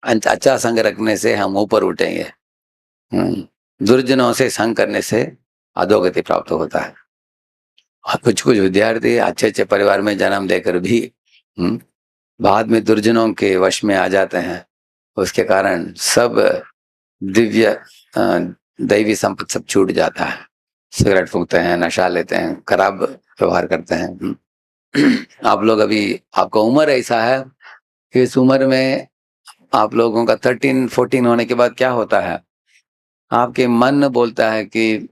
अच्छा संग रखने से हम ऊपर उठेंगे। दुर्जनों से संग करने से अधोगति प्राप्त होता है। और कुछ कुछ विद्यार्थी अच्छे अच्छे परिवार में जन्म लेकर भी हम्म, बाद में दुर्जनों के वश में आ जाते हैं। उसके कारण सब दिव्य दैवी संपत्ति सब छूट जाता है। सिगरेट फूकते हैं, नशा लेते हैं, खराब व्यवहार करते हैं। आप लोग अभी, आपका उम्र ऐसा है कि इस उम्र में आप लोगों का 13-14 होने के बाद क्या होता है, आपके मन बोलता है कि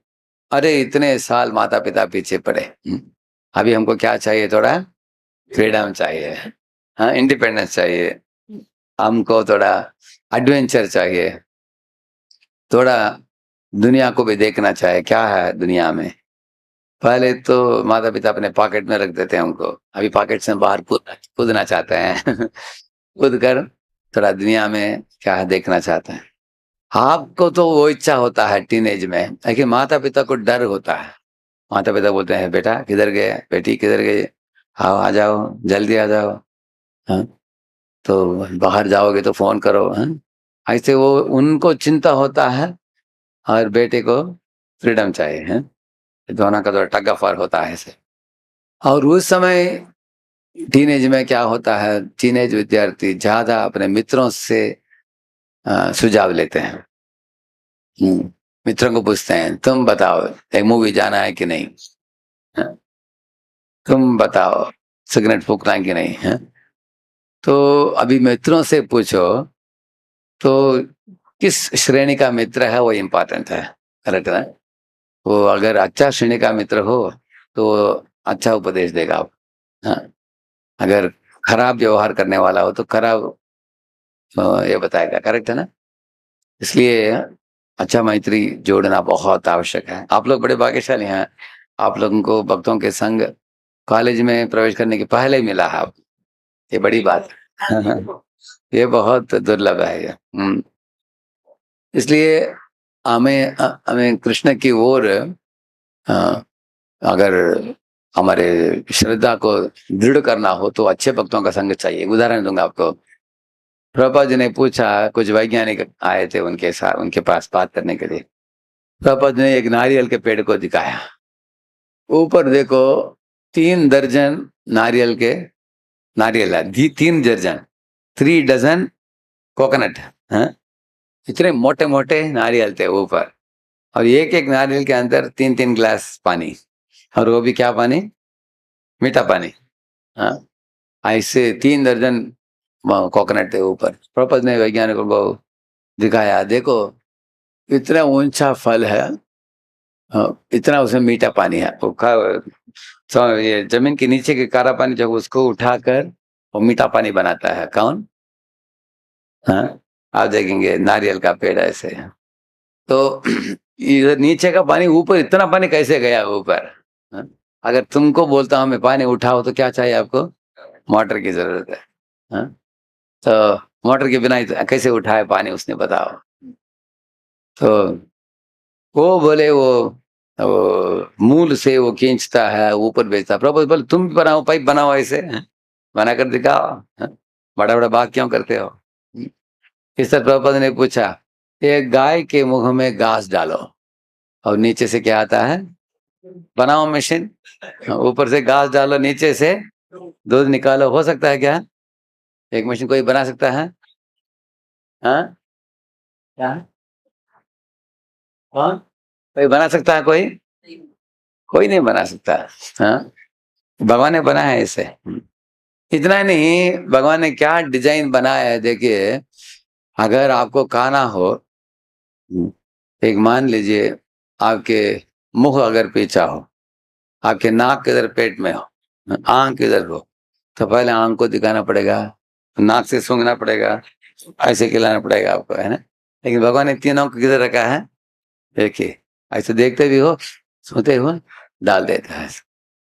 अरे इतने साल माता पिता पीछे पड़े, अभी हमको क्या चाहिए, थोड़ा फ्रीडम चाहिए, हाँ, इंडिपेंडेंस चाहिए, हमको थोड़ा एडवेंचर चाहिए, थोड़ा दुनिया को भी देखना चाहिए क्या है दुनिया में। पहले तो माता पिता अपने पॉकेट में रख देते हैं हमको, अभी पॉकेट से बाहर कूदना चाहते हैं। कूद कर थोड़ा दुनिया में क्या है देखना चाहते हैं। आपको तो वो इच्छा होता है टीनेज में, लेकिन माता पिता को डर होता है। माता पिता बोलते हैं बेटा किधर गए, बेटी किधर गई, आओ आ जाओ, जल्दी आ जाओ, हाँ, तो बाहर जाओगे तो फोन करो, हाँ। ऐसे वो उनको चिंता होता है, और बेटे को फ्रीडम चाहिए, है। दोनों का तो टग ऑफ वार होता है ऐसे। और उस समय टीनेज में क्या होता है, टीनेज विद्यार्थी ज्यादा अपने मित्रों से सुझाव लेते हैं। मित्रों को पूछते हैं तुम बताओ एक मूवी जाना है कि नहीं, हाँ? तुम बताओ सिगरेट फूकना है कि नहीं है। तो अभी मित्रों से पूछो तो किस श्रेणी का मित्र है वो इम्पोर्टेंट है, करेक्ट है। वो अगर अच्छा श्रेणी का मित्र हो तो अच्छा उपदेश देगा आप, हाँ। अगर खराब व्यवहार करने वाला हो तो खराब ये बताएगा, करेक्ट है ना। इसलिए अच्छा मैत्री जोड़ना बहुत आवश्यक है। आप लोग बड़े भाग्यशाली हैं, आप लोगों को भक्तों के संग कॉलेज में प्रवेश करने के पहले ही मिला है आप, ये बड़ी बात है। ये बहुत दुर्लभ है ये। इसलिए हमें कृष्ण की ओर अ, अगर हमारे श्रद्धा को दृढ़ करना हो तो अच्छे भक्तों का संग चाहिए। उदाहरण दूंगा आपको। प्रभुपाद जी ने पूछा, कुछ वैज्ञानिक आए थे उनके साथ, उनके पास बात करने के लिए। प्रभुपाद ने एक नारियल के पेड़ को दिखाया, ऊपर देखो 3 दर्जन नारियल के, नारियल है 3 दर्जन, 3 डजन कोकोनट, हाँ। इतने मोटे मोटे नारियल थे ऊपर, और एक एक नारियल के अंदर 3-3 ग्लास पानी, और वो भी क्या पानी, मीठा पानी, हाँ। ऐसे 3 दर्जन कोकोनट थे ऊपर। प्रपंच ने वैज्ञानिकों को दिखाया, देखो इतना ऊंचा फल है, इतना उसमें मीठा पानी है, वो तो ये जमीन के नीचे के काला पानी जब उसको उठाकर वो मीठा पानी बनाता है कौन, हाँ। आप देखेंगे नारियल का पेड़ ऐसे है। तो इधर नीचे का पानी ऊपर, इतना पानी कैसे गया ऊपर, हाँ? अगर तुमको बोलता हूं मैं पानी उठाओ तो क्या चाहिए आपको, मोटर की जरूरत है, हाँ? तो मोटर के बिना कैसे उठाए पानी उसने, बताओ। तो वो बोले वो मूल से वो खींचता है ऊपर भेजता है। प्रभु बोले तुम भी बनाओ, पाइप बनाओ ऐसे, हाँ? बना कर दिखाओ, हाँ? बड़ा बड़ा बात क्यों करते हो। इस तरह प्रभुपद ने पूछा, एक गाय के मुंह में घास डालो और नीचे से क्या आता है, बनाओ मशीन, ऊपर से घास डालो, नीचे से दूध निकालो, हो सकता है क्या, एक मशीन कोई बना सकता है, हाँ। क्या, कौन, कोई बना सकता है कोई, कोई नहीं बना सकता, हाँ। भगवान ने बनाया है इसे। इतना नहीं, भगवान ने क्या डिजाइन बनाया है देखिए। अगर आपको खाना हो, एक मान लीजिए आपके मुंह अगर पीछा हो, आपके नाक किधर पेट में हो, आंख किधर हो, तो पहले आंख को दिखाना पड़ेगा, नाक से सूंघना पड़ेगा, ऐसे खिलाना पड़ेगा आपको, है ना। लेकिन भगवान ने तीनों को किधर रखा है, देखिए, ऐसे देखते भी हो, सोते हो, डाल देता है,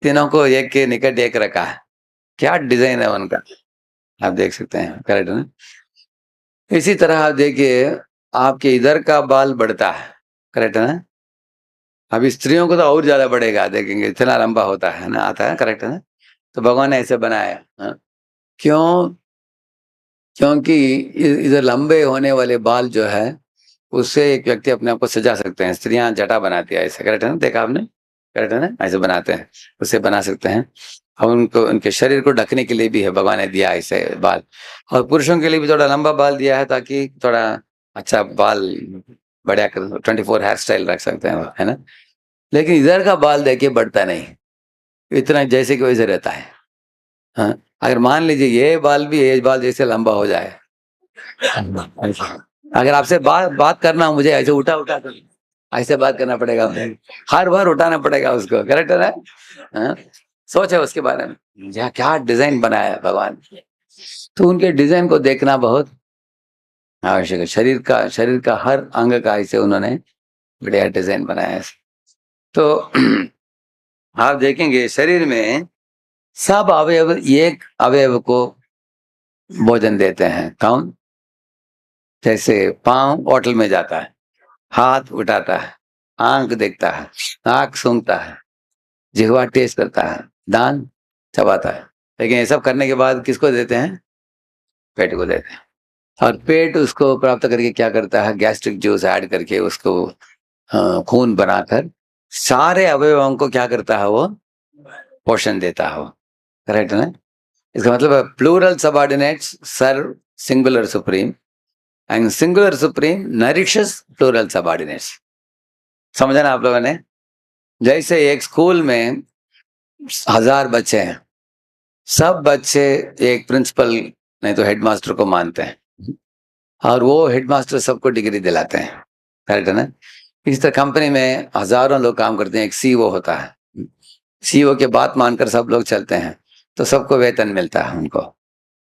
तीनों को एक के निकट एक रखा है। क्या डिजाइन है उनका, आप देख सकते हैं, करेक्ट है ना। इसी तरह आप देखिए, आपके इधर का बाल बढ़ता है, करेक्ट है ना। अभी स्त्रियों को तो और ज्यादा बढ़ेगा, देखेंगे इतना लंबा होता है ना, आता है, करेक्ट है ना। तो भगवान ने ऐसे बनाया, हाँ? क्यों, क्योंकि इधर लंबे होने वाले बाल जो है उससे एक व्यक्ति अपने आप को सजा सकते हैं। स्त्रियां जटा बनाती है ऐसे, करेक्ट है ना? देखा आपने? करेक्ट है ना? ऐसे बनाते हैं, उससे बना सकते हैं। और उनको उनके शरीर को ढकने के लिए भी है, भगवान ने दिया ऐसे बाल। और पुरुषों के लिए भी थोड़ा लंबा बाल दिया है ताकि थोड़ा अच्छा बाल बढ़िया 24 हेयर स्टाइल रख सकते हैं, है ना? लेकिन इधर का बाल देखिए बढ़ता नहीं, इतना जैसे कि वैसे रहता है। हाँ, अगर मान लीजिए ये बाल भी ये बाल जैसे लंबा हो जाए, अगर आपसे बात करना हो, मुझे ऐसे उठा उठा कर ऐसे बात करना पड़ेगा, हर बार उठाना पड़ेगा उसको, करेक्ट है ना? हाँ? सोच है उसके बारे में, यहाँ क्या डिजाइन बनाया है भगवान। तो उनके डिजाइन को देखना बहुत आवश्यक है। शरीर का हर अंग का ऐसे उन्होंने बढ़िया डिजाइन बनाया है। तो आप देखेंगे शरीर में सब अवयव एक अवयव को भोजन देते हैं। कौन? जैसे पांव होटल में जाता है, हाथ उठाता है, आंख देखता है, नाक सूंघता है, जिह्वा टेस्ट करता है, दांत चबाता है। लेकिन ये सब करने के बाद किसको देते हैं? पेट को देते हैं। और पेट उसको प्राप्त करके क्या करता है? गैस्ट्रिक जूस ऐड करके उसको खून बनाकर सारे अवयवों को क्या करता है? वो पोषण देता है वो, करेक्ट है ना? इसका मतलब plural subordinates serve singular supreme and singular supreme nourishes plural subordinates. समझा ना आप लोगों ने? जैसे एक स्कूल में 1000 बच्चे हैं, सब बच्चे एक प्रिंसिपल नहीं तो हेडमास्टर को मानते हैं, और वो हेडमास्टर सबको डिग्री दिलाते हैं, करेक्ट है ना? इस तरह कंपनी में हजारों लोग काम करते हैं, एक सीईओ होता है, सीईओ के बात मानकर सब लोग चलते हैं तो सबको वेतन मिलता है उनको,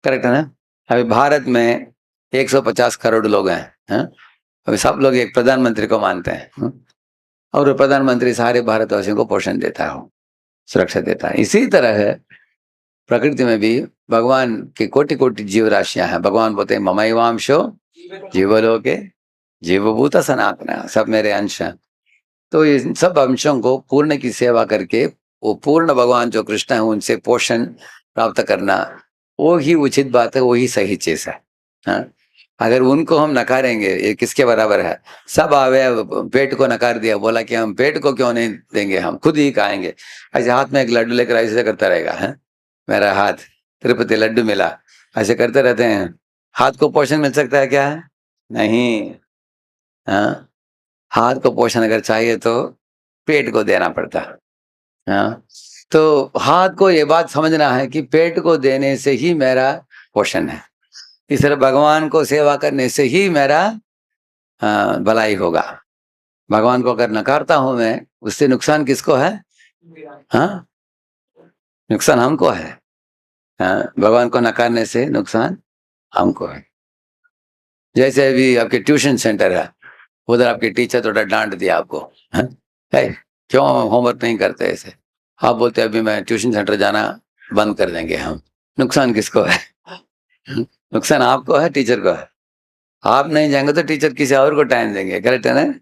करेक्ट है ना? अभी भारत में 150 करोड़ लोग हैं? अभी सब लोग एक प्रधानमंत्री को मानते हैं, और प्रधानमंत्री सारे भारतवासियों को पोषण देता है, सुरक्षा देता है। इसी तरह है प्रकृति में भी भगवान के कोटि कोटि जीव राशियां हैं। भगवान बोलते हैं ममैवांशो जीवलोके जीवभूत सनातन, सब मेरे अंश हैं। तो इन सब अंशों को पूर्ण की सेवा करके वो पूर्ण भगवान जो कृष्ण है उनसे पोषण प्राप्त करना, वो ही उचित बात है, वो ही सही चीज है। हाँ? अगर उनको हम नकारेंगे, ये किसके बराबर है? सब अवयव, पेट को नकार दिया, बोला कि हम पेट को क्यों नहीं देंगे, हम खुद ही खाएंगे। ऐसे हाथ में एक लड्डू लेकर ऐसे करता रहेगा, है मेरा हाथ तिरुपति लड्डू मिला, ऐसे करते रहते हैं। हाथ को पोषण मिल सकता है क्या? नहीं। हाँ, हाथ को पोषण अगर चाहिए तो पेट को देना पड़ता है। हाँ, तो हाथ को ये बात समझना है कि पेट को देने से ही मेरा पोषण है, इस तरह भगवान को सेवा करने से ही मेरा भलाई होगा। भगवान को अगर नकारता हूं मैं, उससे नुकसान किसको है? हाँ, नुकसान हमको है। हाँ, भगवान को नकारने से नुकसान हमको है। जैसे अभी आपके ट्यूशन सेंटर है, उधर आपके टीचर थोड़ा डांट दिया आपको, है क्यों होमवर्क नहीं करते ऐसे, आप बोलते अभी मैं ट्यूशन सेंटर जाना बंद कर देंगे हम। नुकसान किसको है? नुकसान आपको है, टीचर को है। आप नहीं जाएंगे तो टीचर किसी और को टाइम देंगे, करेक्ट है ना?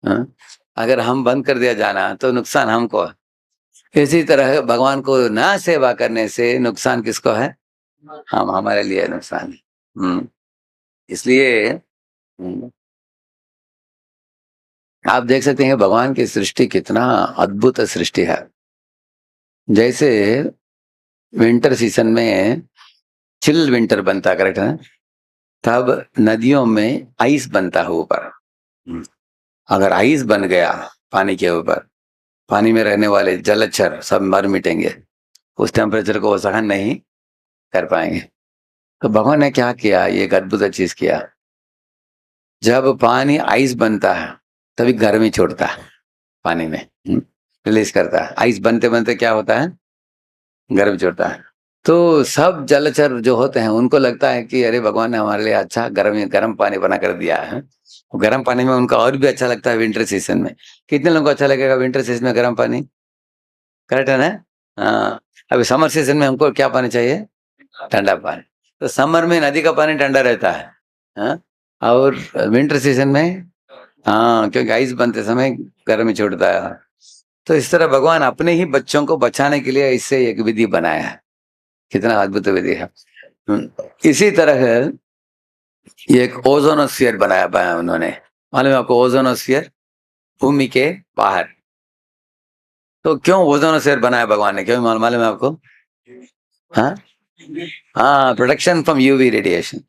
हाँ? अगर हम बंद कर दिया जाना तो नुकसान हमको है। इसी तरह भगवान को ना सेवा करने से नुकसान किसको है? हम, हमारे लिए नुकसान है। इसलिए आप देख सकते हैं भगवान की सृष्टि कितना अद्भुत सृष्टि है। जैसे विंटर सीजन में चिल विंटर बनता, करेक्ट है? तब नदियों में आइस बनता है ऊपर। अगर आइस बन गया पानी के ऊपर, पानी में रहने वाले जलचर सब मर मिटेंगे, उस टेम्परेचर को वो सहन नहीं कर पाएंगे। तो भगवान ने क्या किया? ये एक अद्भुत चीज किया। जब पानी आइस बनता है तभी गर्मी छोड़ता है पानी में, रिलीज करता है। आइस बनते बनते क्या होता है? गर्म छोड़ता है। तो सब जलचर जो होते हैं उनको लगता है कि अरे भगवान ने हमारे लिए अच्छा गर्म पानी बना कर दिया है। गर्म पानी में उनका और भी अच्छा लगता है विंटर सीजन में। कितने लोगों को अच्छा लगेगा विंटर सीजन में गर्म पानी? करेक्ट है ना? हाँ। अभी समर सीजन में हमको क्या पानी चाहिए? ठंडा पानी। तो समर में नदी का पानी ठंडा रहता है, हाँ? और विंटर सीजन में, हाँ, क्योंकि आइस बनते समय गर्म ही छोड़ता है। तो इस तरह भगवान अपने ही बच्चों को बचाने के लिए इससे एक विधि बनाया है। कितना अद्भुत विधि है। इसी तरह ये एक ओजोनोस्फीयर बनाया उन्होंने, मालूम है आपको? ओजोनोस्फीयर भूमि के बाहर। तो क्यों ओजोनोस्फीयर बनाया भगवान ने, क्यों मालूम है आपको? हाँ हाँ, प्रोटेक्शन फ्रॉम यूवी रेडिएशन।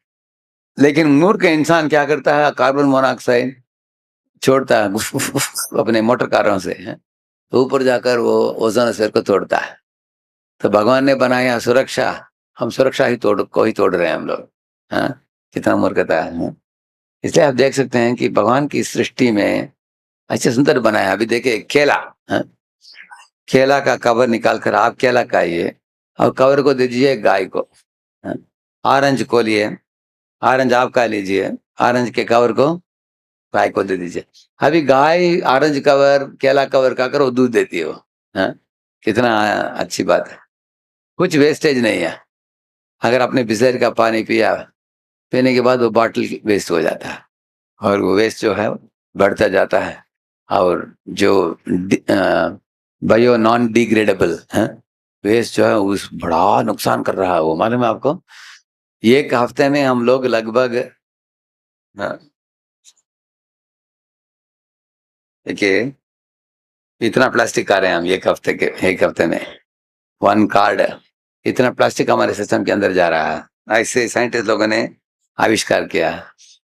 लेकिन मूर्ख इंसान क्या करता है, कार्बन मोनोऑक्साइड छोड़ता है उफ, उफ, उफ, अपने मोटर कारों से, है? तो ऊपर जाकर वो ओजोनोस्फीयर को तोड़ता है। तो भगवान ने बनाया सुरक्षा, हम सुरक्षा ही तोड़ रहे हैं हम लोग। हाँ, कितना मूर्खता है, हाँ? इसलिए आप देख सकते हैं कि भगवान की सृष्टि में अच्छे सुंदर बनाया। अभी देखिए केला, हाँ? केला का कवर निकाल कर आप केला खाइए और कवर को दे दीजिए गाय को, हाँ? ऑरेंज को लिए, ऑरेंज आप खा लीजिए, ऑरेंज के कवर को गाय को दे दीजिए। अभी गाय ऑरेंज कवर केला कवर खाकर वो दूध देती है वो, हाँ? कितना अच्छी बात है, कुछ वेस्टेज नहीं है। अगर आपने बिसलेरी का पानी पिया, पीने के बाद वो बॉटल वेस्ट हो जाता है, और वो वेस्ट जो है बढ़ता जाता है। और जो बायो नॉन डिग्रेडेबल है वेस्ट जो है उस बड़ा नुकसान कर रहा है वो, मालूम है आपको? एक हफ्ते में हम लोग लगभग, हाँ, देखिए इतना प्लास्टिक खा रहे हैं हम एक हफ्ते में, 1 कार्ड। इतना प्लास्टिक हमारे सिस्टम के अंदर जा रहा है, ऐसे साइंटिस्ट लोगों ने आविष्कार किया।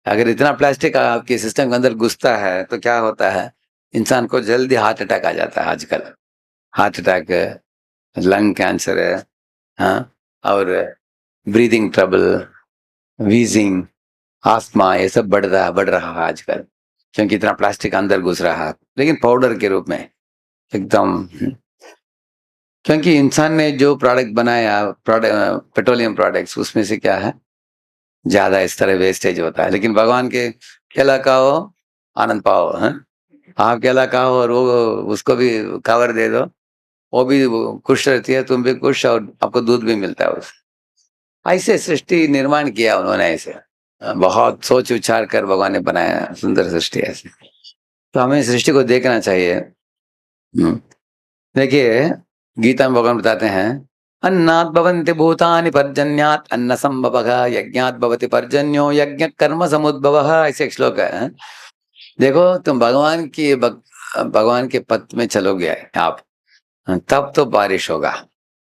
अगर इतना प्लास्टिक आपके सिस्टम के अंदर घुसता है तो क्या होता है, इंसान को जल्दी हार्ट अटैक आ जाता है आजकल। हार्ट अटैक, लंग कैंसर है, हाँ, और ब्रीदिंग ट्रबल, वीजिंग, आस्थमा, ये सब बढ़ रहा है आजकल, क्योंकि इतना प्लास्टिक अंदर घुस रहा है, लेकिन पाउडर के रूप में एकदम। क्योंकि इंसान ने जो प्रोडक्ट बनाया, प्रोडक्ट पेट्रोलियम प्रोडक्ट्स, उसमें से क्या है, ज्यादा इस तरह वेस्टेज होता है। लेकिन भगवान के केला खाओ, आनंद पाओ, है? आप केला खाओ और वो उसको भी कवर दे दो, वो भी खुश रहती है, तुम भी खुश, और आपको दूध भी मिलता है उससे। ऐसे सृष्टि निर्माण किया उन्होंने, ऐसे बहुत सोच विचार कर भगवान ने बनाया सुंदर सृष्टि ऐसे। तो हमें सृष्टि को देखना चाहिए। देखिए गीता में भगवान बताते हैं, अन्नात् भवन्ति भूतानि पर्जन्यात् अन्न संभवः यज्ञात् भवति पर्जन्यो यज्ञ कर्म समुद्भवः, ऐसे एक श्लोक है। देखो तुम भगवान के पथ में चलोगे आप, तब तो बारिश होगा,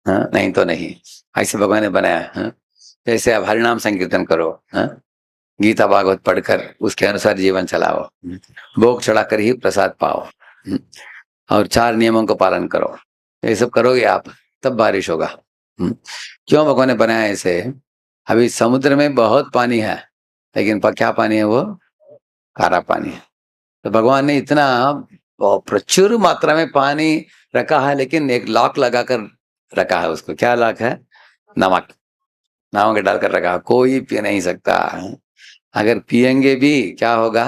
हाँ? नहीं तो नहीं। ऐसे भगवान ने बनाया, हाँ? जैसे आप हरिनाम संकीर्तन करो, हाँ? गीता भागवत पढ़कर उसके अनुसार जीवन चलाओ, भोग चढ़ाकर ही प्रसाद पाओ, और 4 नियमों को पालन करो। ये सब करोगे आप, तब बारिश होगा। क्यों भगवान ने बनाया ऐसे? अभी समुद्र में बहुत पानी है, लेकिन क्या पानी है वो? खारा पानी है। तो भगवान ने इतना प्रचुर मात्रा में पानी रखा है, लेकिन एक लॉक लगाकर रखा है उसको। क्या लॉक है? नमक, नमक डालकर रखा है, कोई पी नहीं सकता। अगर पिएंगे भी क्या होगा,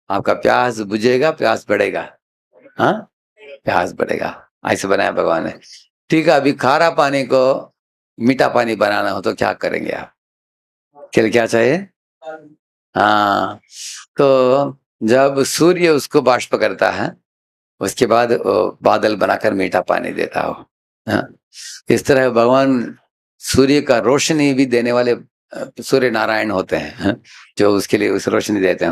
आपका प्यास बुझेगा, प्यास बढ़ेगा, हाँ, प्यास बढ़ेगा। ऐसे बनाया भगवान ने। ठीक है, अभी खारा पानी को मीठा पानी बनाना हो तो क्या करेंगे आप? क्या क्या चाहिए? हाँ, तो जब सूर्य उसको बाष्प करता है, उसके बाद वो बादल बनाकर मीठा पानी देता हो, हाँ? इस तरह भगवान सूर्य का रोशनी भी देने वाले सूर्य नारायण होते हैं, हाँ? जो उसके लिए उस रोशनी देते हैं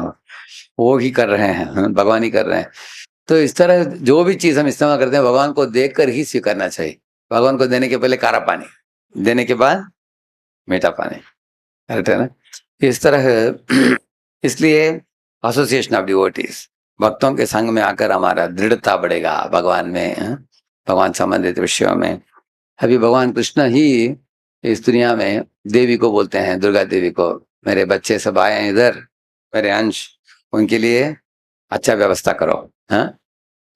वो ही कर रहे हैं, हाँ? भगवान ही कर रहे हैं। तो इस तरह जो भी चीज हम इस्तेमाल करते हैं, भगवान को देखकर ही स्वीकारना चाहिए। भगवान को देने के पहले कारा पानी, देने के बाद मीठा पानी, करेक्ट है ना? इस तरह इसलिए एसोसिएशन ऑफ डिवोटीज, भक्तों के संग में आकर हमारा दृढ़ता बढ़ेगा भगवान में, हाँ? भगवान संबंधित विषयों में। अभी भगवान कृष्ण ही इस दुनिया में देवी को बोलते हैं, दुर्गा देवी को, मेरे बच्चे सब आए हैं इधर, मेरे अंश, उनके लिए अच्छा व्यवस्था करो, हाँ?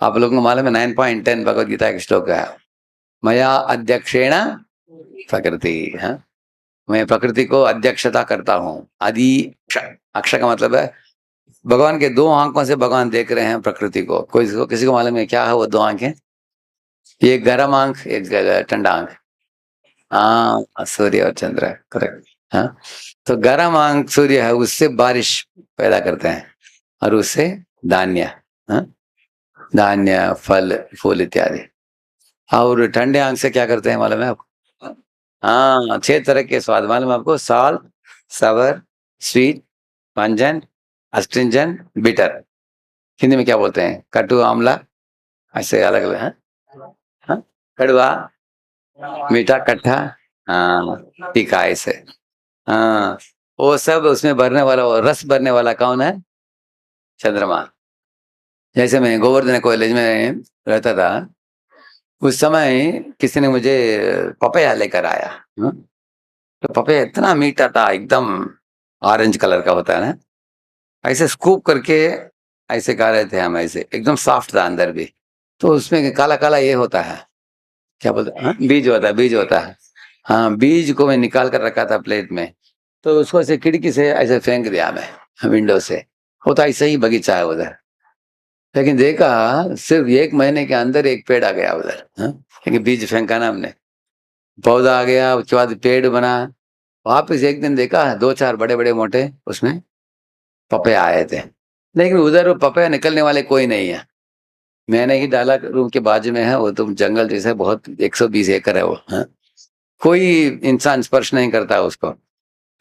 आप लोगों को मालूम है 9.10 भगवद गीता का श्लोक है, मया अध्यक्षेण प्रकृति, हाँ? मैं प्रकृति को अध्यक्षता करता हूँ। अक्ष का मतलब है भगवान के 2 आंखों से भगवान देख रहे हैं प्रकृति को। किसी को मालूम है क्या है वो 2 आंखें? ये गर्म आंख, एक ठंडा आंख, हाँ, सूर्य और चंद्र, करेक्ट, हाँ? तो गर्म आंख सूर्य है, उससे बारिश पैदा करते हैं, और उससे धान्य, हाँ? धान्य, फल, फूल इत्यादि। और ठंडे आंख से क्या करते हैं मालूम है आपको? हाँ, 6 तरह के स्वाद मालूम है आपको? साल्ट, सवर, स्वीट, पंजन, अस्ट्रिंजन, बिटर। हिंदी में क्या बोलते हैं? कटु, आमला, ऐसे अलग अलग है। हाँ? कड़वा, मीठा, खट्टा, हाँ, तीखा, ऐसे। हाँ, वो सब उसमें भरने वाला, वो रस भरने वाला कौन है? चंद्रमा। जैसे मैं गोवर्धन कॉलेज में रहता था, उस समय किसी ने मुझे पपैया लेकर आया। हाँ? तो पपैया इतना मीठा था, एकदम ऑरेंज कलर का होता है ना, ऐसे स्कूप करके ऐसे खा रहे थे हम, ऐसे एकदम सॉफ्ट था अंदर भी। तो उसमें काला काला ये होता है, क्या बोलते हैं? हाँ? बीज होता है, बीज होता है। हाँ, बीज को मैं निकाल कर रखा था प्लेट में, तो उसको ऐसे खिड़की से ऐसे फेंक दिया मैं, विंडो से। होता ऐसे ही बगीचा है उधर। लेकिन देखा, सिर्फ 1 महीने के अंदर एक पेड़ आ गया उधर। हाँ? क्योंकि बीज फेंका ना हमने, पौधा आ गया, उसके बाद पेड़ बना। वापिस एक दिन देखा, 2-4 बड़े बड़े मोटे उसमें पपैया आए थे। लेकिन उधर वो पपैया निकलने वाले कोई नहीं है। मैंने ही डाला, रूम के बाजू में है वो, तो जंगल जैसे बहुत 120 एकड़ है वो। हाँ? कोई इंसान स्पर्श नहीं करता उसको।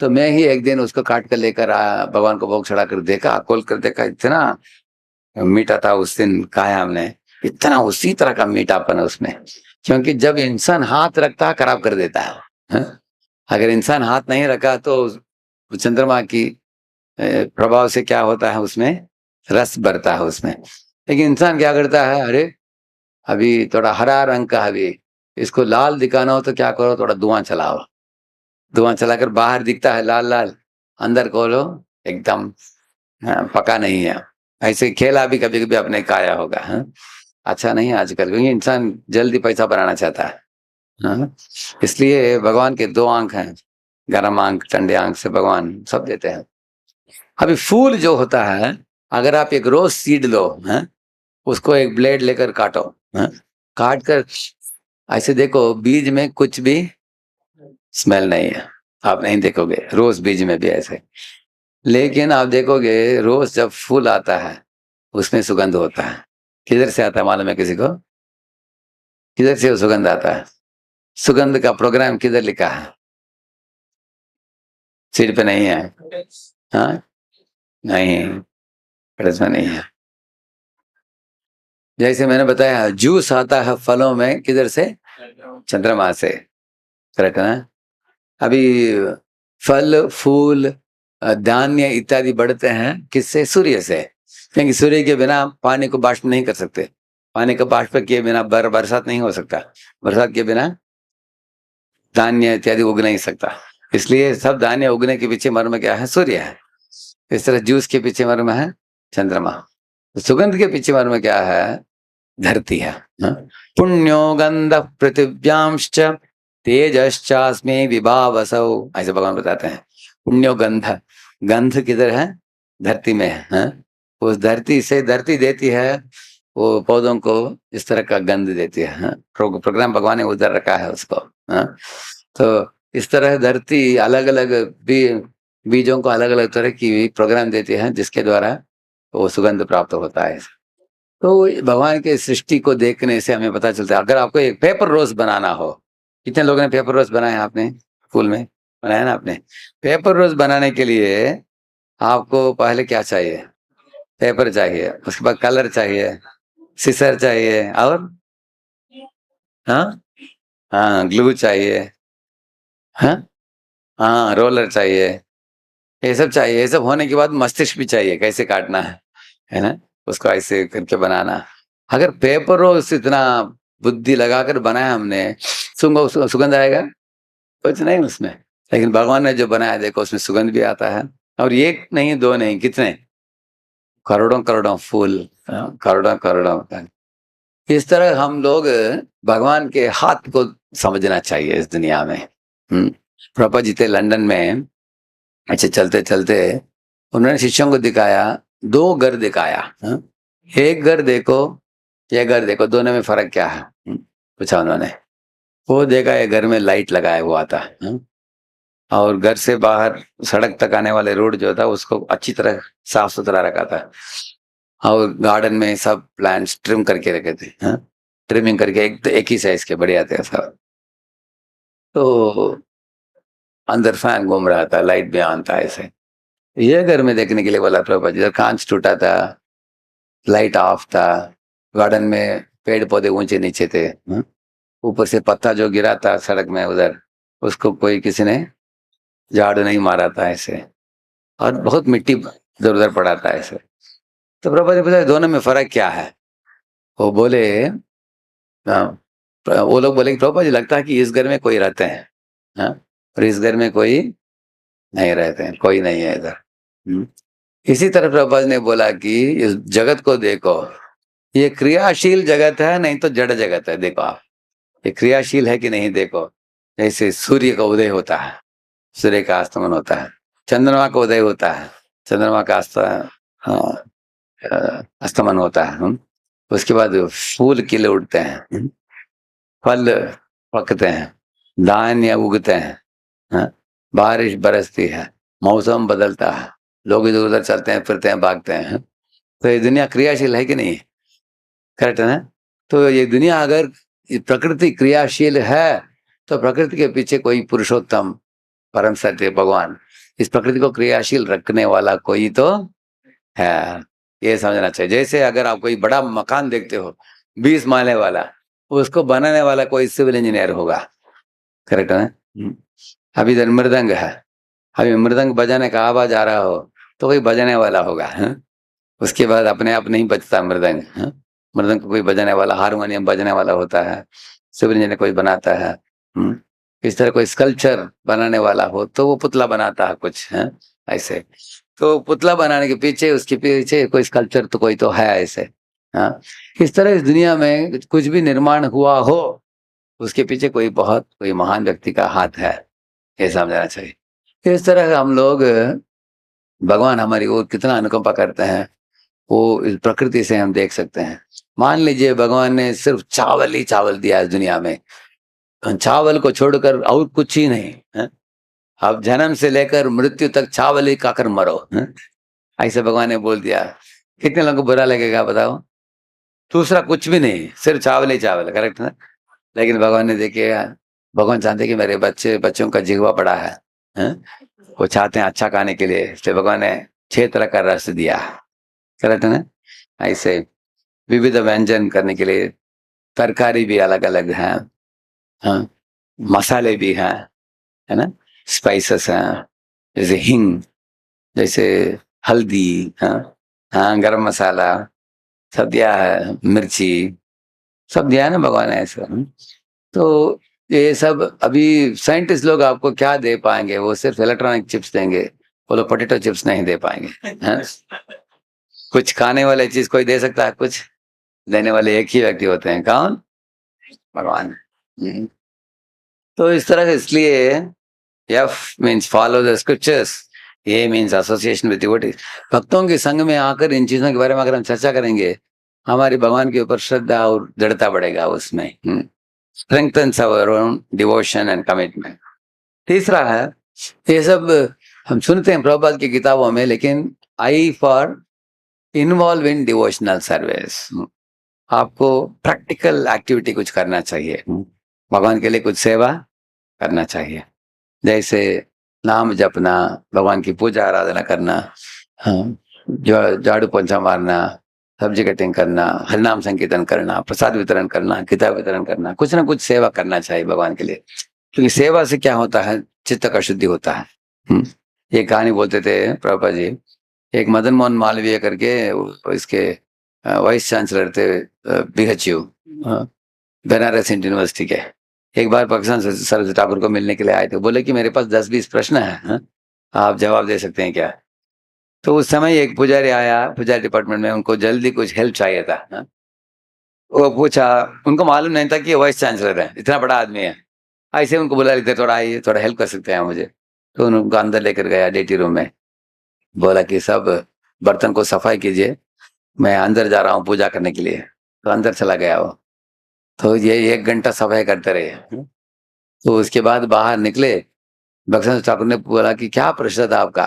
तो मैं ही एक दिन उसको काट कर लेकर आया, भगवान को भोग चढ़ा कर देखा, खोल कर देखा, इतना मीठा था। उस दिन खाया हमने, इतना उसी तरह का मीठापन है उसमें। क्योंकि जब इंसान हाथ रखता है, खराब कर देता है। हाँ? अगर इंसान हाथ नहीं रखा तो चंद्रमा की प्रभाव से क्या होता है, उसमें रस भरता है उसमें। लेकिन इंसान क्या करता है, अरे अभी थोड़ा हरा रंग का, अभी इसको लाल दिखाना हो तो क्या करो, थोड़ा धुआं चलाओ। धुआं चलाकर बाहर दिखता है लाल लाल, अंदर खोलो एकदम पका नहीं है। ऐसे खेला भी कभी कभी अपने खाया होगा। हाँ? अच्छा नहीं है आजकल, क्योंकि इंसान जल्दी पैसा बनाना चाहता है। हाँ? इसलिए भगवान के 2 आंख हैं, गर्म आंख, ठंडे आंख से भगवान सब देते हैं। अभी फूल जो होता है, अगर आप एक रोज सीड लो, हैं, उसको एक ब्लेड लेकर काटो, हैं, काट कर ऐसे देखो, बीज में कुछ भी स्मेल नहीं है, आप नहीं देखोगे रोज बीज में भी ऐसे। लेकिन आप देखोगे रोज जब फूल आता है, उसमें सुगंध होता है। किधर से आता है मालूम है किसी को? किधर से वो सुगंध आता है? सुगंध का प्रोग्राम किधर लिखा है? सीड पे नहीं है। हाँ, नहीं, इसमें नहीं है। जैसे मैंने बताया, जूस आता है फलों में किधर से? चंद्रमा से। करेक्ट है ना? अभी फल फूल धान्य इत्यादि बढ़ते हैं किससे? सूर्य से। क्योंकि सूर्य के बिना पानी को बाष्प नहीं कर सकते, पानी का बाष्प किए बिना बरसात नहीं हो सकता, बरसात के बिना धान्य इत्यादि उग नहीं सकता। इसलिए सब धान्य उगने के पीछे मर्म क्या है? सूर्य है। इस तरह जूस के पीछे मर्म है चंद्रमा। तो सुगंध के पीछे मर्म क्या है? धरती है। हाँ? पुण्यो गंध पृथिव्यांश्च तेजश्चास्मे विभावसौ, ऐसे भगवान बताते हैं। पुण्यो गंध, गंध किधर है? धरती में है। हाँ? उस धरती से, धरती देती है वो पौधों को इस तरह का गंध देती है। हाँ? प्रोग्राम भगवान ने उधर रखा है उसको। हाँ? तो इस तरह धरती अलग अलग बीजों को अलग अलग तरह की प्रोग्राम देती है, जिसके द्वारा वो सुगंध प्राप्त होता है। तो भगवान के सृष्टि को देखने से हमें पता चलता है। अगर आपको एक पेपर रोज बनाना हो, कितने लोगों ने पेपर रोज बनाया? आपने स्कूल में बनाया ना आपने? पेपर रोज बनाने के लिए आपको पहले क्या चाहिए? पेपर चाहिए, उसके बाद कलर चाहिए, सिसर चाहिए, और हाँ, हाँ, ग्लू चाहिए, हाँ, हाँ, रोलर चाहिए, ये सब चाहिए। ये सब होने के बाद मस्तिष्क भी चाहिए, कैसे काटना है ना? उसको ऐसे करके बनाना। अगर पेपर रोज इतना बुद्धि लगाकर बनाया हमने, सुगंध आएगा? कुछ नहीं उसमें। लेकिन भगवान ने जो बनाया, देखो उसमें सुगंध भी आता है। और एक नहीं, दो नहीं, कितने करोड़ों करोड़ों फूल, करोड़ों करोड़ों। इस तरह हम लोग भगवान के हाथ को समझना चाहिए इस दुनिया में। प्रभुपाद जी थे लंदन में, अच्छे चलते चलते उन्होंने शिष्यों को दिखाया, 2 घर दिखाया। हाँ? एक घर देखो, ये घर देखो, दोनों में फर्क क्या है? पूछा उन्होंने। वो देखा, ये घर में लाइट लगाया हुआ था। हाँ? और घर से बाहर सड़क तक आने वाले रोड जो था, उसको अच्छी तरह साफ सुथरा रखा था। और गार्डन में सब प्लांट्स ट्रिम करके रखे थे। हाँ? ट्रिमिंग करके एक ही साइज के बढ़िया थे सब। तो अंदर फैन घूम रहा था, लाइट भी ऑन था ऐसे। ये घर में देखने के लिए बोला प्रभुपाद जी। कांच टूटा था, लाइट ऑफ था, गार्डन में पेड़ पौधे ऊंचे नीचे थे, ऊपर से पत्ता जो गिरा था सड़क में उधर, उसको कोई किसी ने झाड़ू नहीं मारा था ऐसे, और बहुत मिट्टी इधर उधर पड़ा था ऐसे। तो प्रभुपाद जी पूछा दोनों में फर्क क्या है? वो बोले, वो लोग बोले कि प्रभुपाद जी लगता है कि इस घर में कोई रहते हैं, हाँ, और इस घर में कोई नहीं रहते हैं, कोई नहीं है इधर। इसी तरह प्रभुपाद ने बोला कि इस जगत को देखो, ये क्रियाशील जगत है नहीं तो जड़ जगत है। देखो आप, ये क्रियाशील है कि नहीं देखो। जैसे सूर्य का उदय होता है, सूर्य का अस्तमन होता है, चंद्रमा का उदय होता है, चंद्रमा का अस्तमन होता है। उसके बाद फूल खिले उठते हैं, फल पकते हैं, धान्य उगते हैं, हाँ? बारिश बरसती है, मौसम बदलता है, लोग इधर उधर चलते हैं, फिरते हैं, भागते हैं। तो ये दुनिया क्रियाशील है कि नहीं? करेक्ट है ना? तो ये दुनिया अगर ये प्रकृति क्रियाशील है तो प्रकृति के पीछे कोई पुरुषोत्तम परम सत्य भगवान, इस प्रकृति को क्रियाशील रखने वाला कोई तो है, ये समझना चाहिए। जैसे अगर आप कोई बड़ा मकान देखते हो 20 माले वाला, उसको बनाने वाला कोई सिविल इंजीनियर होगा। करेक्ट है ना? अभी इधर मृदंग है, अभी मृदंग बजाने का आवाज आ रहा हो तो कोई बजाने वाला होगा, है? उसके बाद अपने आप नहीं बजता मृदंग, है? मृदंग को कोई बजाने वाला, हारमोनियम बजाने वाला होता है, सिविल इंजीनियर कोई बनाता है। इस तरह कोई स्कल्पचर बनाने वाला हो तो वो पुतला बनाता है कुछ, है ऐसे। तो पुतला बनाने के पीछे, उसके पीछे कोई स्कल्पचर तो कोई तो है ऐसे। हाँ, इस तरह इस दुनिया में कुछ भी निर्माण हुआ हो उसके पीछे कोई महान व्यक्ति का हाथ है, ये समझना चाहिए। इस तरह हम लोग, भगवान हमारी ओर कितना अनुकंपा करते हैं वो इस प्रकृति से हम देख सकते हैं। मान लीजिए भगवान ने सिर्फ चावल ही चावल दिया इस दुनिया में, चावल को छोड़कर और कुछ ही नहीं, है? अब जन्म से लेकर मृत्यु तक चावल ही खाकर मरो, है? ऐसे भगवान ने बोल दिया। कितने लोगों को बुरा लगेगा बताओ? दूसरा कुछ भी नहीं, सिर्फ चावल ही चावल, करेक्ट ना? लेकिन भगवान ने देखिए, भगवान चाहते कि मेरे बच्चों का जिह्वा बड़ा है? वो चाहते हैं अच्छा खाने के लिए, इसलिए भगवान ने 6 तरह का रस दिया। करेक्ट है ना? ऐसे विविध व्यंजन करने के लिए तरकारी भी अलग अलग है, हाँ, मसाले भी हैं, है ना? स्पाइसेस हैं, जैसे हिंग, जैसे हल्दी, हाँ हाँ, गरम मसाला सब दिया है, मिर्ची सब दिया है ना भगवान ने ऐसा। तो ये सब अभी साइंटिस्ट लोग आपको क्या दे पाएंगे? वो सिर्फ इलेक्ट्रॉनिक चिप्स देंगे, वो लोग पोटैटो चिप्स नहीं दे पाएंगे, हैं? कुछ खाने वाले चीज कोई दे सकता है? कुछ देने वाले एक ही व्यक्ति होते हैं, कौन? भगवान। तो इस तरह से, इसलिए F means follow the scriptures, A means association with devotees. भक्तों के संग में आकर इन चीजों के बारे में अगर हम चर्चा करेंगे, हमारी भगवान के ऊपर श्रद्धा और दृढ़ता बढ़ेगा उसमें, strengthens our own devotion and commitment. तीसरा है, ये सब हम सुनते हैं प्रभुपाद की किताबों में, लेकिन I for involve in devotional service. आपको प्रैक्टिकल एक्टिविटी कुछ करना चाहिए, भगवान के लिए कुछ सेवा करना चाहिए, जैसे नाम जपना, भगवान की पूजा आराधना करना, हाँ, जो झाड़ू पोंछा मारना, सब्जी कटिंग करना, हरिनाम संकीर्तन करना, प्रसाद वितरण करना, किताब वितरण करना, कुछ ना कुछ सेवा करना चाहिए भगवान के लिए। क्योंकि सेवा से क्या होता है? चित्त का शुद्धि होता है। ये कहानी बोलते थे प्रभुपाद जी, एक मदन मोहन मालवीय करके इसके वाइस चांसलर थे, BHU, बनारस हिंदू यूनिवर्सिटी के। एक बार पाकिस्तान सरस्वती ठाकुर को मिलने के लिए आए थे, बोले कि मेरे पास 10-20 प्रश्न हैं, आप जवाब दे सकते हैं क्या? तो उस समय एक पुजारी आया, पुजारी डिपार्टमेंट में, उनको जल्दी कुछ हेल्प चाहिए था, हा? वो पूछा, उनको मालूम नहीं था कि वाइस चांसलर है, इतना बड़ा आदमी है। ऐसे उनको बुला लेते, थोड़ा आइए, थोड़ा हेल्प कर सकते हैं मुझे? तो उनको अंदर लेकर गया डेटी रूम में, बोला कि सब बर्तन को सफाई कीजिए, मैं अंदर जा रहा हूँ पूजा करने के लिए। तो अंदर चला गया वो, तो ये 1 घंटा सफाई करते रहे। तो उसके बाद बाहर निकले, भक्तन ठाकुर ने बोला कि क्या प्रश्न था आपका?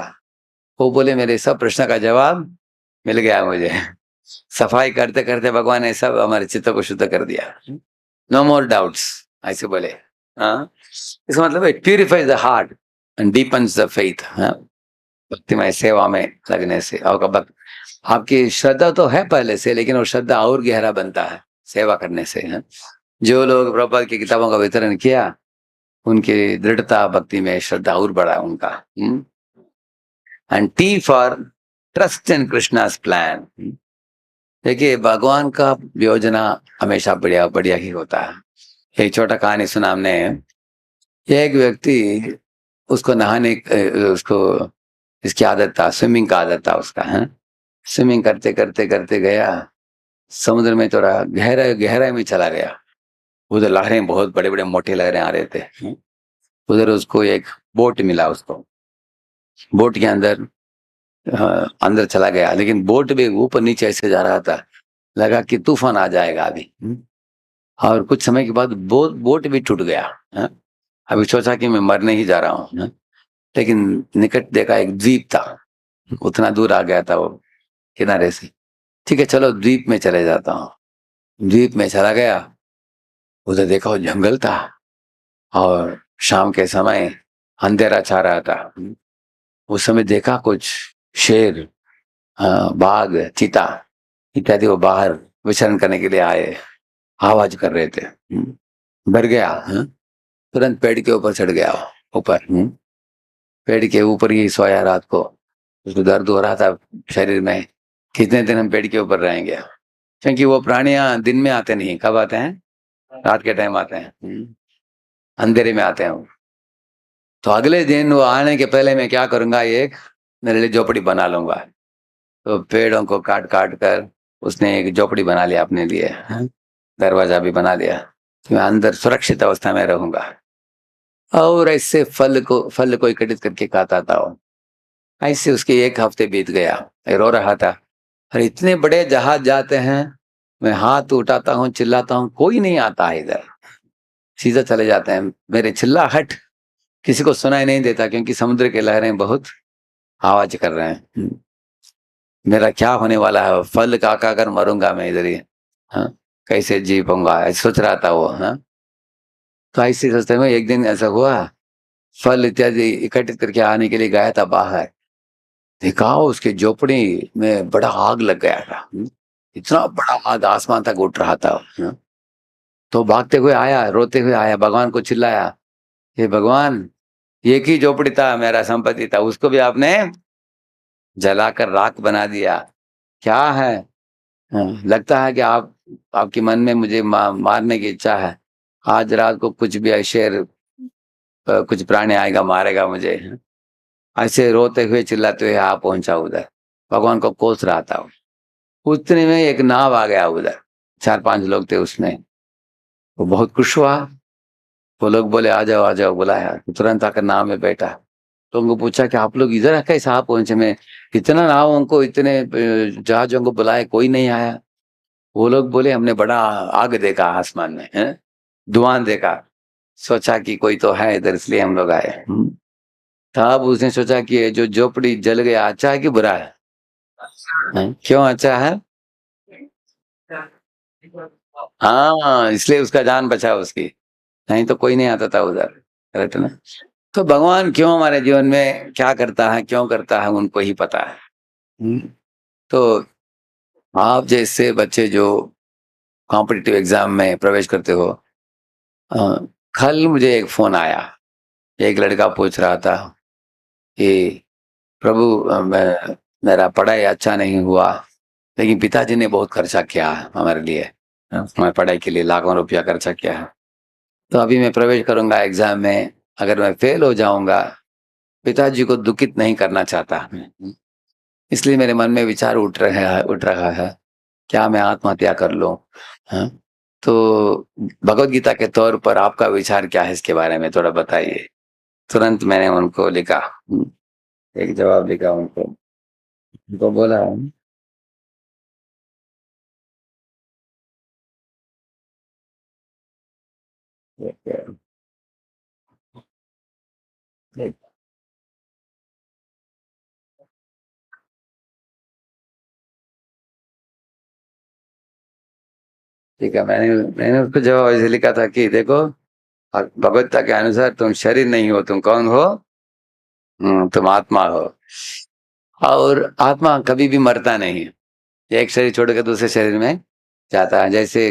वो बोले मेरे सब प्रश्न का जवाब मिल गया मुझे, सफाई करते करते भगवान ने सब हमारे चित्त को शुद्ध कर दिया, नो मोर डाउट्स, ऐसे बोले। हाँ, इसका मतलब है purifies the heart and deepens the faith. भक्तिमय सेवा में लगने से। आपकी श्रद्धा तो है पहले से, लेकिन वो श्रद्धा और गहरा बनता है सेवा करने से, है। जो लोग प्रभुपाद की किताबों का वितरण किया, उनकी दृढ़ता भक्ति में श्रद्धा और बढ़ा उनका। And T for trust in Krishna's plan. देखिए, भगवान का योजना हमेशा बढ़िया बढ़िया ही होता है। एक छोटा कहानी सुना हमने। एक व्यक्ति, उसको नहाने, उसको इसकी आदत था, स्विमिंग का आदत था उसका, है। स्विमिंग करते करते करते गया समुद्र में, थोड़ा गहराई में चला गया। उधर लहरें, बहुत बड़े बड़े मोटे लहरें आ रहे थे। उधर उसको एक बोट मिला। उसको बोट के अंदर अंदर चला गया, लेकिन बोट भी ऊपर नीचे ऐसे जा रहा था, लगा कि तूफान आ जाएगा अभी। और कुछ समय के बाद बोट भी टूट गया, है? अभी सोचा कि मैं मरने ही जा रहा हूँ, लेकिन निकट देखा एक द्वीप था। उतना दूर आ गया था वो किनारे से। ठीक है, चलो द्वीप में चले जाता हूँ। द्वीप में चला गया, उधर देखा वो जंगल था, और शाम के समय अंधेरा छा रहा था। उस समय देखा कुछ शेर, बाघ, चीता इत्यादि वो बाहर विचरण करने के लिए आए, आवाज कर रहे थे। डर गया, तुरंत पेड़ के ऊपर चढ़ गया। ऊपर पेड़ के ऊपर ही सोया रात को। उसको दर्द हो रहा था शरीर में, कितने दिन हम पेड़ के ऊपर रहेंगे, क्योंकि वो प्राणियां दिन में आते नहीं। कब आते हैं? रात के टाइम आते हैं, अंधेरे में आते हैं वो। तो अगले दिन वो आने के पहले मैं क्या करूंगा, एक मेरे लिए झोपड़ी बना लूंगा। तो पेड़ों को काट काट कर उसने एक झोपड़ी बना लिया अपने लिए, दरवाजा भी बना लिया। तो मैं अंदर सुरक्षित अवस्था में रहूंगा, और ऐसे फल को इकट्ठित करके खाता था वो। ऐसे उसके एक हफ्ते बीत गया। रो रहा था, अरे इतने बड़े जहाज जाते हैं, मैं हाथ उठाता हूँ, चिल्लाता हूँ, कोई नहीं आता है इधर, सीधा चले जाते हैं। मेरे चिल्लाहट किसी को सुनाई नहीं देता, क्योंकि समुद्र की लहरें बहुत आवाज कर रहे हैं। मेरा क्या होने वाला है, फल खा खा कर मरूंगा मैं इधर ही, हाँ, कैसे जी पाऊंगा, ऐसे सोच रहा था वो, हाँ। तो ऐसे सोचते में एक दिन ऐसा हुआ, फल इत्यादि इकट्ठित करके आने के लिए गया था बाहर। देखा उसके झोपड़ी में बड़ा आग लग गया था। इतना बड़ा आग आसमान तक उठ रहा था, हाँ। तो भागते हुए आया, रोते हुए आया, भगवान को चिल्लाया, हे भगवान, एक ही झोपड़ी था, मेरा संपत्ति था, उसको भी आपने जलाकर राख बना दिया। क्या है? लगता है कि आपके मन में मुझे मारने की इच्छा है। आज रात को कुछ भी शेर, कुछ प्राणी आएगा, मारेगा मुझे। ऐसे रोते हुए चिल्लाते हुए आ पहुंचा उधर, भगवान को कोस रहा था। उतने में एक नाव आ गया उधर, 4-5 लोग थे उसमें। वो बहुत खुश हुआ। वो लोग बोले आ जाओ आ जाओ, बुलाया, तुरंत आकर नाव में बैठा। तो उनको पूछा कि आप लोग इधर कैसे आ पहुंचे? में इतना नावों को, इतने जहाजों को बुलाए, कोई नहीं आया। वो लोग बोले हमने बड़ा आग देखा आसमान में, है, धुआं देखा, सोचा कि कोई तो है इधर, इसलिए हम लोग आए। तब उसने सोचा कि ये जो झोपड़ी जल गया, अच्छा है कि बुरा है? क्यों अच्छा है? हाँ, इसलिए उसका जान बचा उसकी, नहीं तो कोई नहीं आता था उधर। करेक्ट ना? तो भगवान क्यों हमारे जीवन में क्या करता है, क्यों करता है, उनको ही पता है। तो आप जैसे बच्चे जो कॉम्पिटिटिव एग्जाम में प्रवेश करते हो, कल मुझे एक फोन आया। एक लड़का पूछ रहा था कि प्रभु, मेरा पढ़ाई अच्छा नहीं हुआ, लेकिन पिताजी ने बहुत खर्चा किया हमारे लिए, हमारी पढ़ाई के लिए लाखों रुपया खर्चा किया है। तो अभी मैं प्रवेश करूंगा एग्जाम में, अगर मैं फेल हो जाऊंगा, पिताजी को दुखित नहीं करना चाहता, इसलिए मेरे मन में विचार उठ रहा है, क्या मैं आत्महत्या कर लूं? हाँ? तो भगवत गीता के तौर पर आपका विचार क्या है इसके बारे में, थोड़ा बताइए। तुरंत मैंने उनको लिखा, एक जवाब लिखा उनको। उनको बोला, ठीक है, मैंने मैंने उसको जवाब ऐसे लिखा था कि देखो, भगवत्ता के अनुसार तुम शरीर नहीं हो, तुम कौन हो? तुम आत्मा हो। और आत्मा कभी भी मरता नहीं है, एक शरीर छोड़कर दूसरे शरीर में जाता है। जैसे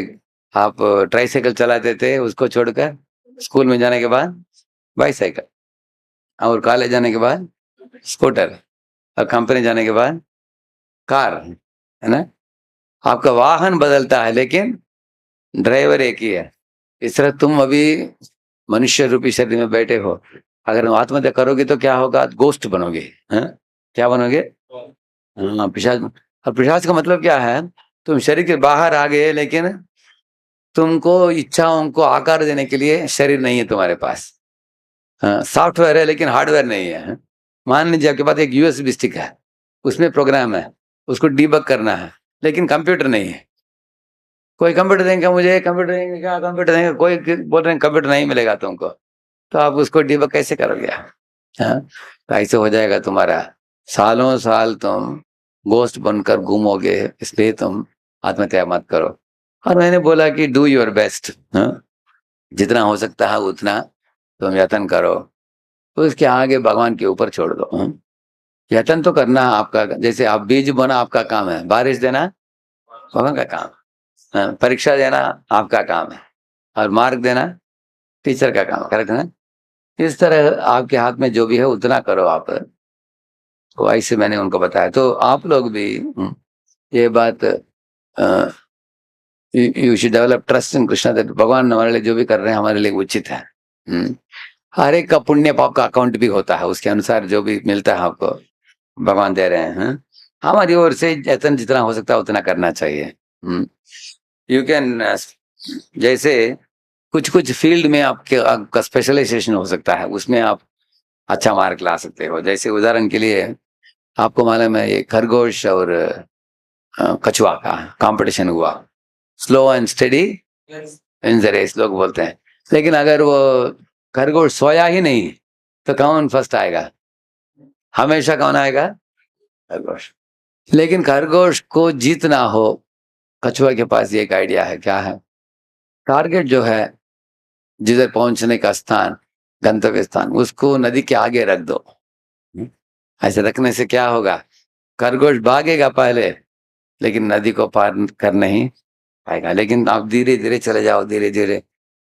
आप ट्राइसाइकिल चलाते थे, उसको छोड़कर स्कूल में जाने के बाद बाईसाइकिल, और कॉलेज जाने के बाद स्कूटर, और कंपनी जाने के बाद कार, है ना। आपका वाहन बदलता है लेकिन ड्राइवर एक ही है। इस तरह तुम अभी मनुष्य रूपी शरीर में बैठे हो, अगर आत्महत्या करोगे तो क्या होगा? गोस्ट बनोगे, हैं? क्या बनोगे? हाँ, पिशाच। और पिशाच का मतलब क्या है? तुम शरीर के बाहर आ गए, लेकिन तुमको इच्छाओं को आकार देने के लिए शरीर नहीं है तुम्हारे पास। हाँ, सॉफ्टवेयर है लेकिन हार्डवेयर नहीं है। मान लीजिए आपके पास एक यूएसबी स्टिक है, उसमें प्रोग्राम है, उसको डीबग करना है, लेकिन कंप्यूटर नहीं है। कोई कंप्यूटर देंगे मुझे, कंप्यूटर देंगे क्या, कंप्यूटर देंगे, कोई बोल रहे हैं कंप्यूटर नहीं मिलेगा तुमको, तो आप उसको डीबग कैसे करोगे? हाँ, तो ऐसे हो जाएगा तुम्हारा। सालों साल तुम गोस्ट बनकर घूमोगे, इसलिए तुम आत्महत्या मत करो। और मैंने बोला कि डू योर बेस्ट, जितना हो सकता है उतना तुम यत्न करो, तो इसके आगे भगवान के ऊपर छोड़ दो। यत्न तो करना आपका, जैसे आप बीज बोना आपका काम है, बारिश देना भगवान का काम, परीक्षा देना आपका काम है, और मार्क देना टीचर का काम, करेक्ट है ना। इस तरह आपके हाथ में जो भी है उतना करो आप। तो ऐसे मैंने उनको बताया, तो आप लोग भी ये बात, you should develop trust in Krishna, that भगवान हमारे लिए जो भी कर रहे हैं हमारे लिए उचित है। हर एक का पुण्य पाप का अकाउंट भी होता है, उसके अनुसार जो भी मिलता है आपको भगवान दे रहे हैं। हमारी ओर से यत्न जितना हो सकता है उतना करना चाहिए। यू कैन, जैसे कुछ कुछ फील्ड में आपका स्पेशलाइजेशन हो सकता है, उसमें आप अच्छा मार्क ला सकते हो। जैसे उदाहरण के लिए आपको मालूम है ये खरगोश और कछुआ का कंपटीशन हुआ, slow and steady in the race लोग बोलते हैं, लेकिन अगर वो खरगोश सोया ही नहीं तो कौन फर्स्ट आएगा? हमेशा कौन आएगा? खरगोश। लेकिन खरगोश को जीतना हो, कछुआ के पास ये एक आइडिया है। क्या है? टारगेट जो है, जिधर पहुंचने का स्थान, गंतव्य स्थान, उसको नदी के आगे रख दो। ऐसे रखने से क्या होगा? खरगोश भागेगा पहले, लेकिन नदी को पार कर नहीं पाएगा। लेकिन आप धीरे धीरे चले जाओ, धीरे धीरे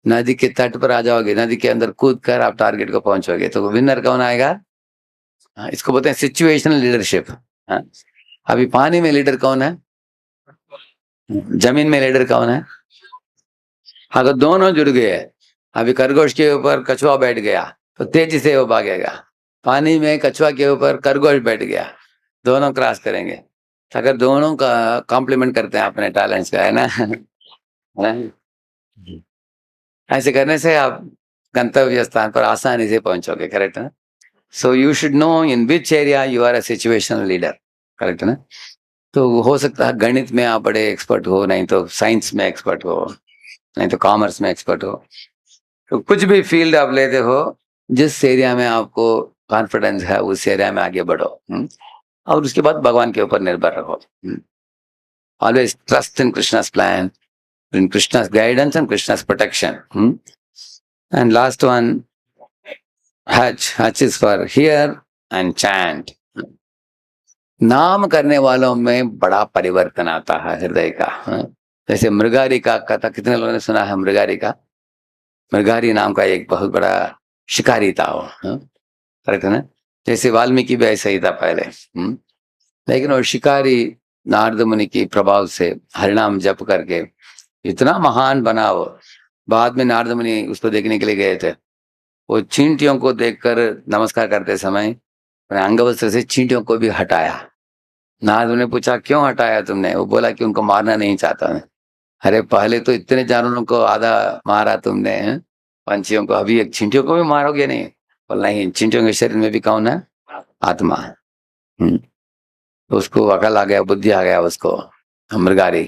नदी के तट पर आ जाओगे, नदी के अंदर कूद कर आप टारगेट को पहुंचोगे, तो विनर कौन आएगा? इसको बोलते हैं सिचुएशनल लीडरशिप। अभी पानी में लीडर कौन है? जमीन में लीडर कौन है? अगर दोनों जुड़ गए, अभी खरगोश के ऊपर कछुआ बैठ गया तो तेजी से वो भागेगा, पानी में कछुआ के ऊपर खरगोश बैठ गया, दोनों क्रॉस करेंगे। अगर दोनों का कॉम्प्लीमेंट करते हैं अपने टैलेंट्स का, है ना, ऐसे करने से आप गंतव्य स्थान पर आसानी से पहुंचोगे, करेक्ट है ना। So you should know in which area you are a situational leader, correct है ना। तो हो सकता है गणित में आप बड़े एक्सपर्ट हो, नहीं तो साइंस में एक्सपर्ट हो, नहीं तो कॉमर्स में एक्सपर्ट हो। तो कुछ भी फील्ड आप लेते हो, जिस एरिया में आपको कॉन्फिडेंस है उस एरिया में आगे बढ़ो, और उसके बाद भगवान के ऊपर निर्भर रहो। Always trust in Krishna's plan, in Krishna's guidance and Krishna's protection. And last one, Hach is for hear and chant. नाम करने वालों में बड़ा परिवर्तन आता है हृदय का। जैसे मृगारी का कथा कितने लोगों ने सुना है? मृगारी का, मृगारी नाम का एक बहुत बड़ा शिकारी था वो, करेक्ट है ना। जैसे वाल्मीकि भी ऐसा ही था पहले, लेकिन वो शिकारी नारद मुनि की प्रभाव से हरिनाम जप करके इतना महान बना वो। बाद में नारद मुनि उसको देखने के लिए गए थे, वो चींटियों को देखकर नमस्कार करते समय अपने अंगवस्त्र से चींटियों को भी हटाया। नारद मुनि ने पूछा क्यों हटाया तुमने? वो बोला कि उनको मारना नहीं चाहता मैं। अरे पहले तो इतने जानवरों को आधा मारा तुमने, पंछियों को, अभी एक चींटियों को भी मारोगे? नहीं। बोला नहीं, चींटियों के शरीर में भी कौन है? आत्मा। तो उसको अकल आ गया, बुद्धि आ गया उसको, मृगारी।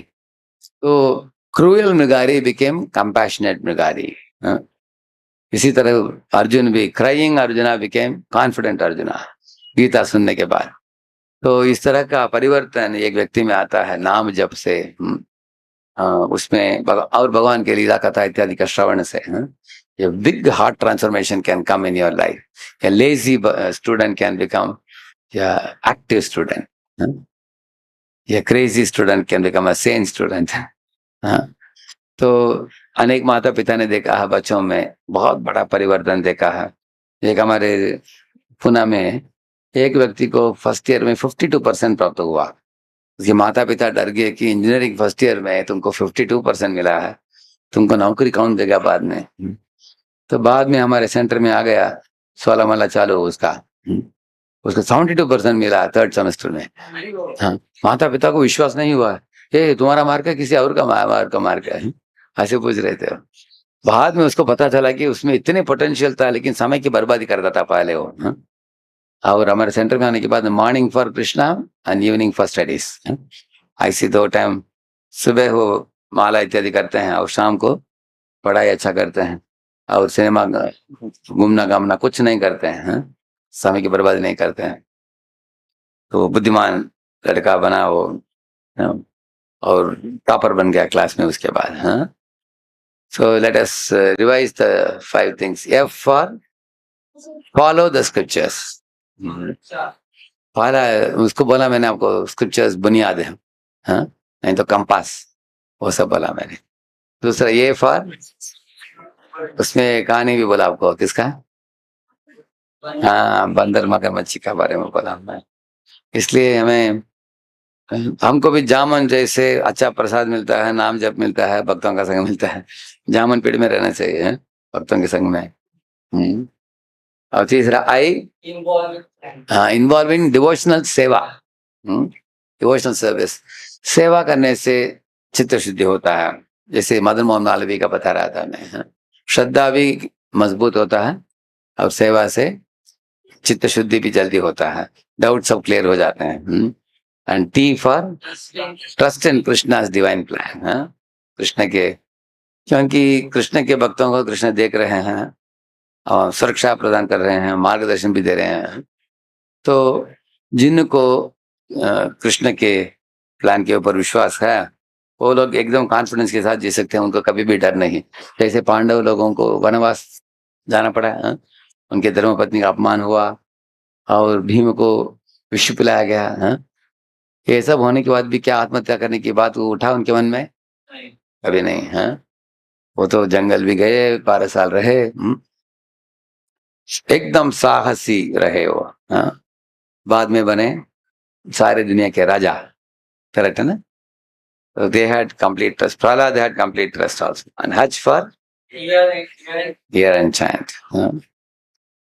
तो cruel Mrigari became compassionate Mrigari. इसी तरह अर्जुन भी, crying Arjuna became confident Arjuna, Gita सुनने के बाद। तो इस तरह का परिवर्तन एक व्यक्ति में आता है नाम जप से, उसमें और भगवान के लीला कथा इत्यादि का श्रवण से। A big heart transformation can come in your life. A lazy student can become या एक्टिव स्टूडेंट, या crazy student can become a Sen student. हाँ, तो अनेक माता पिता ने देखा है बच्चों में बहुत बड़ा परिवर्तन देखा है। एक हमारे पुणे में एक व्यक्ति को फर्स्ट ईयर में 52% प्राप्त हुआ। उसके माता पिता डर गए कि इंजीनियरिंग फर्स्ट ईयर में तुमको 52% मिला है, तुमको नौकरी कौन देगा बाद में। तो बाद में हमारे सेंटर में आ गया, 16 माला चालू उसका। उसको 72% मिला थर्ड सेमेस्टर में। हाँ, माता पिता को विश्वास नहीं हुआ, ये तुम्हारा मार्क है किसी और का मार्क का मार्क है, ऐसे पूछ रहे थे। बाद में उसको पता चला कि उसमें इतने पोटेंशियल था, लेकिन समय की बर्बादी करता था पहले वो। हाँ? और हमारे सेंटर में आने के बाद morning for Krishna and evening for studies, ऐसी 2 टाइम, सुबह वो माला इत्यादि करते हैं और शाम को पढ़ाई अच्छा करते हैं, और सिनेमा घूमना घामना कुछ नहीं करते हैं। हाँ? समय की बर्बादी नहीं करते हैं। तो बुद्धिमान लड़का बना वो, हाँ, और टॉपर बन गया क्लास में उसके बाद। हाँ, so let us revise the 5 things. F for follow the scriptures. पहला उसको बोला मैंने आपको, स्क्रिप्चर्स बुनियाद है। हाँ, नहीं तो कंपास, वो सब बोला मैंने। दूसरा ये फॉर, उसमें कहानी भी बोला आपको, किसका? हाँ, बंदर मगरमच्छी का बारे में बोला मैं। इसलिए हमें, हमको भी जामन जैसे अच्छा प्रसाद मिलता है, नाम जप मिलता है, भक्तों का संग मिलता है, जामन पेड़ में रहना चाहिए, है भक्तों के संग में। हम्म। और तीसरा आई, हाँ, इन्वॉल्व इन डिवोशनल सेवा, डिवोशनल सर्विस। सेवा करने से चित्त शुद्धि होता है, जैसे मदन मोहन मालवीय का बता रहा था मैं। हाँ? श्रद्धा भी मजबूत होता है, और सेवा से चित्त शुद्धि भी जल्दी होता है, डाउट सब क्लियर हो जाते हैं। And T for trust in Krishna's divine plan. हाँ, कृष्ण के, क्योंकि कृष्ण के भक्तों को कृष्ण देख रहे हैं और सुरक्षा प्रदान कर रहे हैं, मार्गदर्शन भी दे रहे हैं। तो जिनको कृष्ण के प्लान के ऊपर विश्वास है, वो लोग एकदम कॉन्फिडेंस के साथ जी सकते हैं, उनको कभी भी डर नहीं। जैसे पांडव लोगों को वनवास जाना पड़ा, हाँ? उनके धर्मपत्नी का अपमान हुआ, और भीम को विष पिलाया गया। हाँ? ये सब होने के बाद भी क्या आत्महत्या करने की बात वो उठा उनके मन में? कभी नहीं। हाँ, वो तो जंगल भी गए, 12 साल रहे, एकदम साहसी रहे वो। हाँ, बाद में बने सारे दुनिया के राजा। करेक्ट है ना? So they had complete trust. Prahlad had complete trust also. And Hajj for hear and chant. हाँ?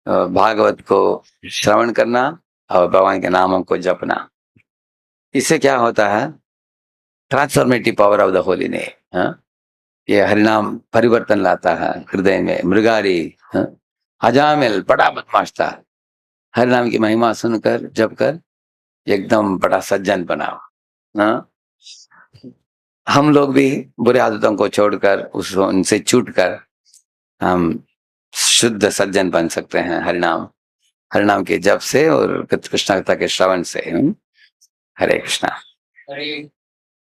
भागवत को श्रवण करना और भगवान के नामों को जपना, इससे क्या होता है? Transformative power of the holy name. हाँ, ये हरिनाम परिवर्तन लाता है हृदय में। मृगारी, हाँ? हजामिल बड़ा बदमाश था, हरिनाम की महिमा सुनकर जप कर एकदम बड़ा सज्जन बना। हाँ, हम लोग भी बुरे आदतों को छोड़कर, उस उनसे छूट कर हम शुद्ध सज्जन बन सकते हैं हरिनाम, हरिनाम के जप से और कृष्णता के श्रवण से। हरे कृष्णा।